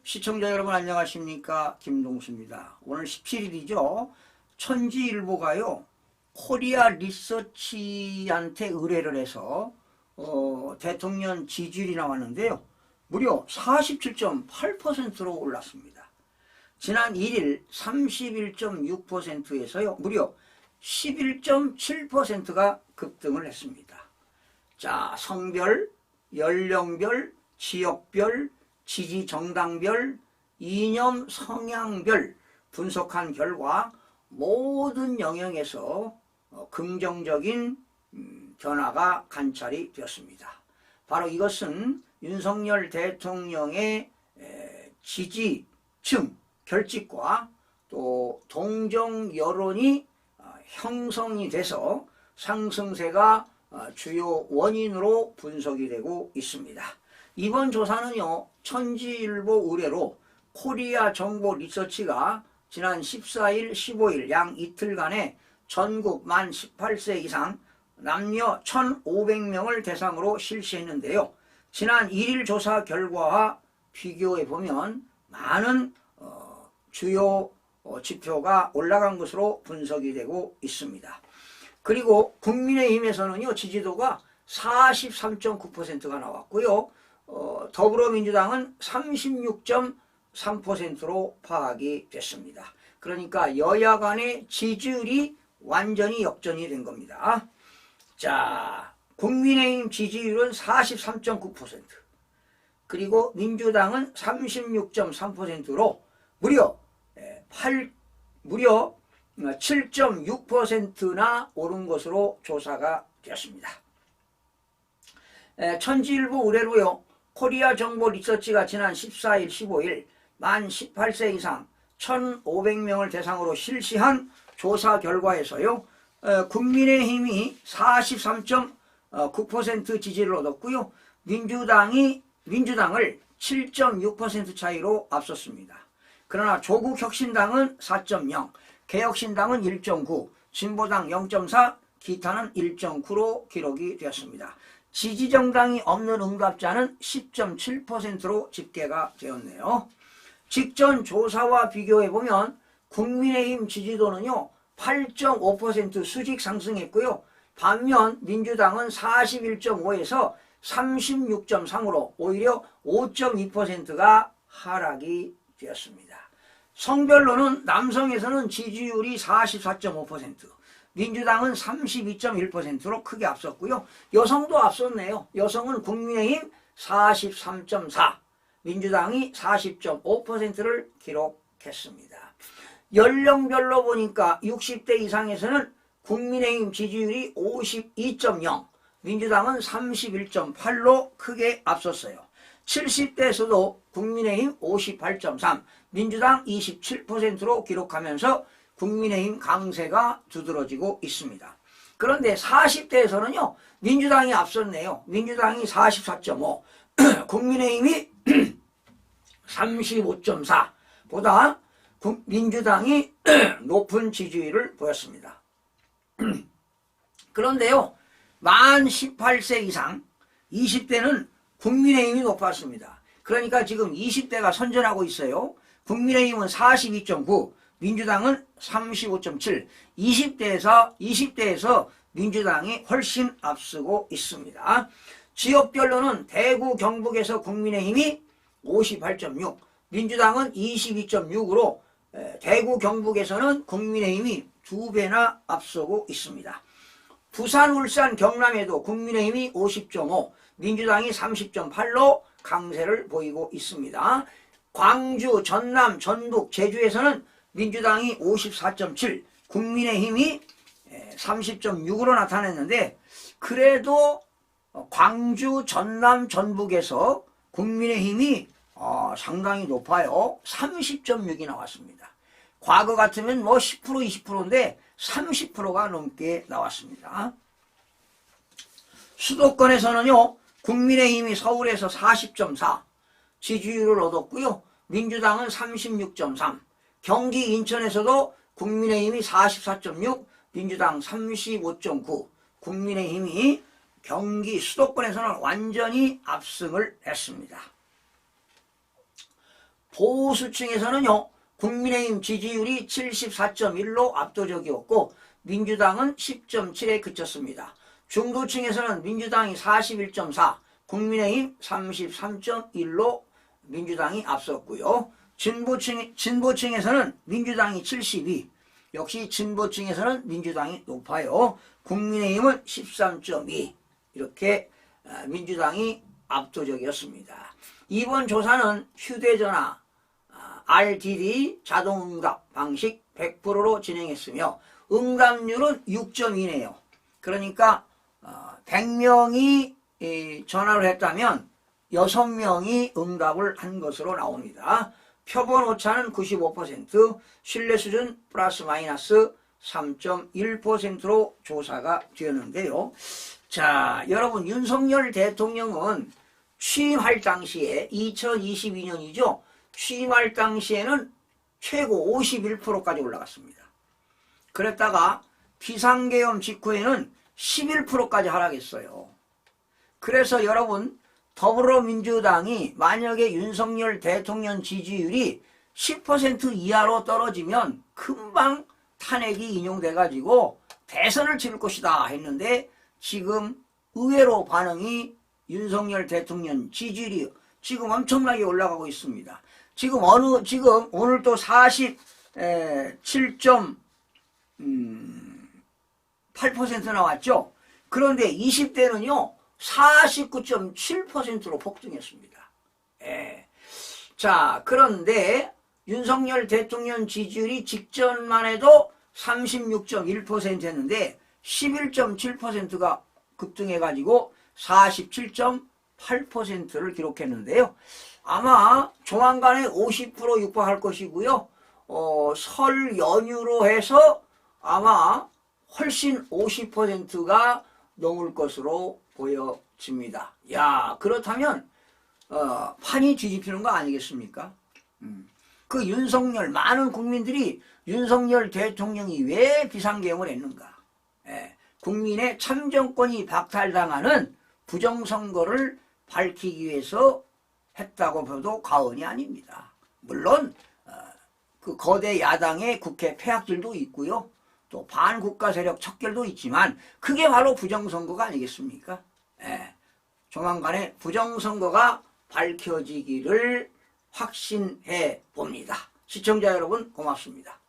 시청자 여러분 안녕하십니까, 김동수입니다. 오늘 17일이죠. 천지일보가요 코리아 리서치한테 의뢰를 해서 대통령 지지율이 나왔는데요, 무려 47.8%로 올랐습니다. 지난 1일 31.6%에서요 무려 11.7%가 급등을 했습니다. 자, 성별, 연령별, 지역별, 지지 정당별, 이념 성향별 분석한 결과 모든 영역에서 긍정적인 변화가 관찰이 되었습니다. 바로 이것은 윤석열 대통령의 지지층 결집과 또 동정 여론이 형성이 돼서 상승세가 주요 원인으로 분석이 되고 있습니다. 이번 조사는요 천지일보 의뢰로 코리아 정보 리서치가 지난 14일, 15일 양 이틀간에 전국 만 18세 이상 남녀 1,500명을 대상으로 실시했는데요. 지난 1일 조사 결과와 비교해 보면 많은 주요 지표가 올라간 것으로 분석이 되고 있습니다. 그리고 국민의힘에서는요 지지도가 43.9%가 나왔고요. 더불어민주당은 36.3%로 파악이 됐습니다. 그러니까 여야 간의 지지율이 완전히 역전이 된 겁니다. 자, 국민의힘 지지율은 43.9%, 그리고 민주당은 36.3%로 무려 7.6%나 오른 것으로 조사가 되었습니다. 천지일보 의뢰로요 코리아 정보 리서치가 지난 14일, 15일 만 18세 이상 1,500명을 대상으로 실시한 조사 결과에서요 국민의힘이 43.9% 지지를 얻었고요, 민주당을 7.6% 차이로 앞섰습니다. 그러나 조국혁신당은 4.0, 개혁신당은 1.9, 진보당 0.4, 기타는 1.9로 기록이 되었습니다. 지지정당이 없는 응답자는 10.7%로 집계가 되었네요. 직전 조사와 비교해보면 국민의힘 지지도는요 8.5% 수직 상승했고요. 반면 민주당은 41.5에서 36.3으로 오히려 5.2%가 하락이 되었습니다. 성별로는 남성에서는 지지율이 44.5%, 민주당은 32.1%로 크게 앞섰고요. 여성도 앞섰네요. 여성은 국민의힘 43.4, 민주당이 40.5%를 기록했습니다. 연령별로 보니까 60대 이상에서는 국민의힘 지지율이 52.0, 민주당은 31.8로 크게 앞섰어요. 70대에서도 국민의힘 58.3, 민주당 27%로 기록하면서 국민의힘 강세가 두드러지고 있습니다. 그런데 40대에서는요 민주당이 앞섰네요. 민주당이 44.5, 국민의힘이 35.4 보다 민주당이 높은 지지율을 보였습니다. 그런데요 만 18세 이상 20대는 국민의힘이 높았습니다. 그러니까 지금 20대가 선전하고 있어요. 국민의힘은 42.9, 민주당은 35.7, 20대에서 민주당이 훨씬 앞서고 있습니다. 지역별로는 대구, 경북에서 국민의힘이 58.6, 민주당은 22.6으로 대구, 경북에서는 국민의힘이 2배나 앞서고 있습니다. 부산, 울산, 경남에도 국민의힘이 50.5, 민주당이 30.8로 강세를 보이고 있습니다. 광주, 전남, 전북, 제주에서는 민주당이 54.7, 국민의힘이 30.6으로 나타냈는데, 그래도 광주, 전남, 전북에서 국민의힘이 상당히 높아요. 30.6이 나왔습니다. 과거 같으면 뭐 10%, 20%인데 30%가 넘게 나왔습니다. 수도권에서는요 국민의힘이 서울에서 40.4 지지율을 얻었고요, 민주당은 36.3, 경기 인천에서도 국민의힘이 44.6, 민주당 35.9, 국민의힘이 경기 수도권에서는 완전히 압승을 했습니다. 보수층에서는요, 국민의힘 지지율이 74.1로 압도적이었고 민주당은 10.7에 그쳤습니다. 중도층에서는 민주당이 41.4, 국민의힘 33.1로 민주당이 앞섰고요. 진보층에서는 민주당이 72, 역시 진보층에서는 민주당이 높아요. 국민의힘은 13.2, 이렇게 민주당이 압도적이었습니다. 이번 조사는 휴대전화, RDD 자동응답 방식 100%로 진행했으며 응답률은 6.2네요. 그러니까 100명이 전화를 했다면 6명이 응답을 한 것으로 나옵니다. 표본 오차는 95%, 신뢰 수준 플러스 마이너스 3.1%로 조사가 되었는데요. 자, 여러분, 윤석열 대통령은 취임할 당시에 2022년이죠. 취임할 당시에는 최고 51%까지 올라갔습니다. 그랬다가 비상계엄 직후에는 11%까지 하락했어요. 그래서 여러분, 더불어민주당이 만약에 윤석열 대통령 지지율이 10% 이하로 떨어지면 금방 탄핵이 인용돼가지고 대선을 치를 것이다 했는데 지금 의외로 반응이 윤석열 대통령 지지율이 지금 엄청나게 올라가고 있습니다. 지금 오늘 또 47.8% 나왔죠. 그런데 20대는요 49.7%로 폭등했습니다. 자, 그런데 윤석열 대통령 지지율이 직전만 해도 36.1%였는데 11.7%가 급등해가지고 47.8%를 기록했는데요. 아마 조만간에 50% 육박할 것이고요. 설 연휴로 해서 아마 훨씬 50%가 넘을 것으로 보여집니다. 야, 그렇다면 판이 뒤집히는 거 아니겠습니까? 그 윤석열, 많은 국민들이 윤석열 대통령이 왜 비상계엄을 했는가? 국민의 참정권이 박탈당하는 부정선거를 밝히기 위해서 했다고 봐도 과언이 아닙니다. 물론 그 거대 야당의 국회 폐악들도 있고요. 또 반국가 세력 척결도 있지만 그게 바로 부정선거가 아니겠습니까? 조만간에 부정선거가 밝혀지기를 확신해 봅니다. 시청자 여러분 고맙습니다.